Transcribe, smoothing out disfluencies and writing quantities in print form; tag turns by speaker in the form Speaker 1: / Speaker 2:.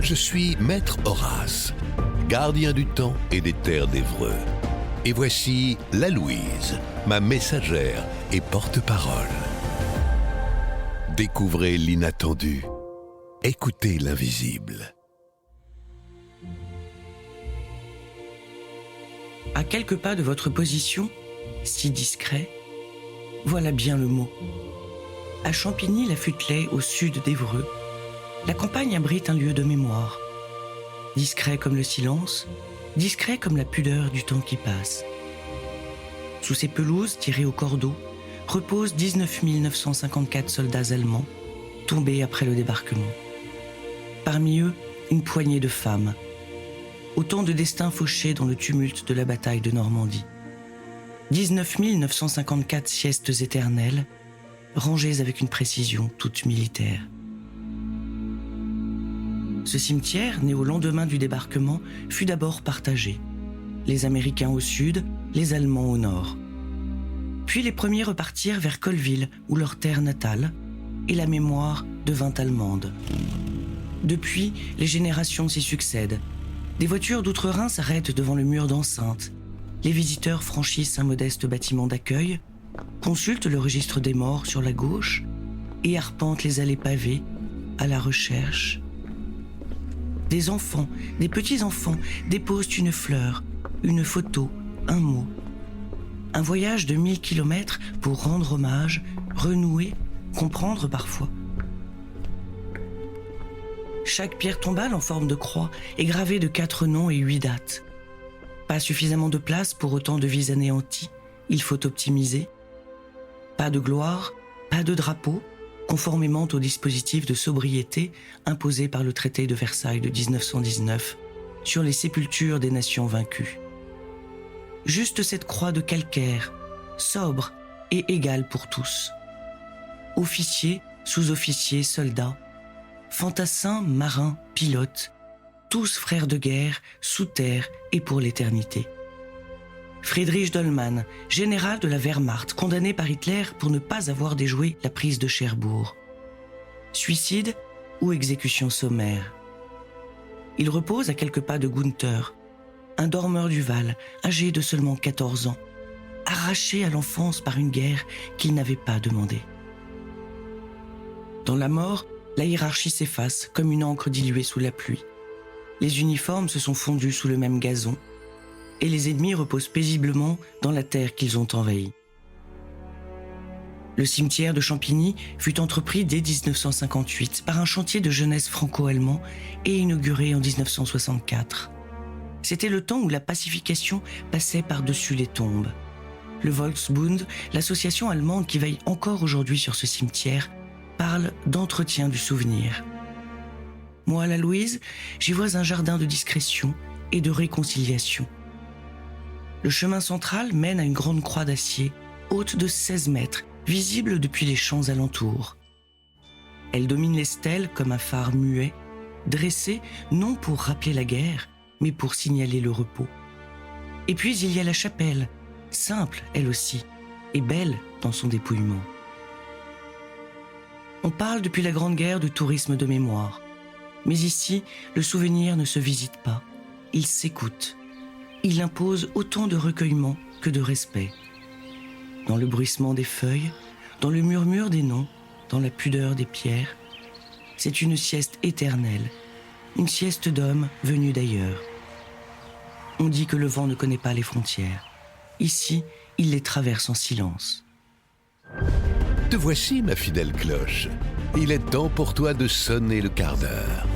Speaker 1: Je suis Maître Horace, gardien du temps et des terres d'Évreux. Et voici la Louise, ma messagère et porte-parole. Découvrez l'inattendu. Écoutez l'invisible.
Speaker 2: À quelques pas de votre position, si discret, voilà bien le mot. À Champigny-la-Futelaye, au sud d'Évreux, la campagne abrite un lieu de mémoire. Discret comme le silence, discret comme la pudeur du temps qui passe. Sous ces pelouses tirées au cordeau, reposent 19 954 soldats allemands, tombés après le débarquement. Parmi eux, une poignée de femmes. Autant de destins fauchés dans le tumulte de la bataille de Normandie. 19 954 siestes éternelles, rangées avec une précision toute militaire. Ce cimetière, né au lendemain du débarquement, fut d'abord partagé. Les Américains au sud, les Allemands au nord. Puis les premiers repartirent vers Colleville, ou leur terre natale, et la mémoire devint allemande. Depuis, les générations s'y succèdent. Des voitures d'outre-Rhin s'arrêtent devant le mur d'enceinte. Les visiteurs franchissent un modeste bâtiment d'accueil, consultent le registre des morts sur la gauche et arpentent les allées pavées à la recherche. Des enfants, des petits-enfants déposent une fleur, une photo, un mot. Un voyage de 1000 kilomètres pour rendre hommage, renouer, comprendre parfois. Chaque pierre tombale en forme de croix est gravée de 4 noms et 8 dates. Pas suffisamment de place pour autant de vies anéanties, il faut optimiser. Pas de gloire, pas de drapeau, conformément au dispositif de sobriété imposé par le traité de Versailles de 1919 sur les sépultures des nations vaincues. Juste cette croix de calcaire, sobre et égale pour tous. Officiers, sous-officiers, soldats, fantassins, marins, pilotes, tous frères de guerre, sous terre et pour l'éternité. Friedrich Dollmann, général de la Wehrmacht, condamné par Hitler pour ne pas avoir déjoué la prise de Cherbourg. Suicide ou exécution sommaire. Il repose à quelques pas de Gunther, un dormeur du Val, âgé de seulement 14 ans, arraché à l'enfance par une guerre qu'il n'avait pas demandée. Dans la mort, la hiérarchie s'efface comme une encre diluée sous la pluie. Les uniformes se sont fondus sous le même gazon et les ennemis reposent paisiblement dans la terre qu'ils ont envahie. Le cimetière de Champigny fut entrepris dès 1958 par un chantier de jeunesse franco-allemand et inauguré en 1964. C'était le temps où la pacification passait par-dessus les tombes. Le Volksbund, l'association allemande qui veille encore aujourd'hui sur ce cimetière, parle d'entretien du souvenir. Moi, la Louise, j'y vois un jardin de discrétion et de réconciliation. Le chemin central mène à une grande croix d'acier, haute de 16 mètres, visible depuis les champs alentours. Elle domine les stèles comme un phare muet, dressé non pour rappeler la guerre, mais pour signaler le repos. Et puis il y a la chapelle, simple elle aussi, et belle dans son dépouillement. On parle depuis la Grande Guerre de tourisme de mémoire. Mais ici, le souvenir ne se visite pas, il s'écoute. Il impose autant de recueillement que de respect. Dans le bruissement des feuilles, dans le murmure des noms, dans la pudeur des pierres, c'est une sieste éternelle, une sieste d'hommes venus d'ailleurs. On dit que le vent ne connaît pas les frontières. Ici, il les traverse en silence.
Speaker 1: Te voici, ma fidèle cloche. Il est temps pour toi de sonner le quart d'heure.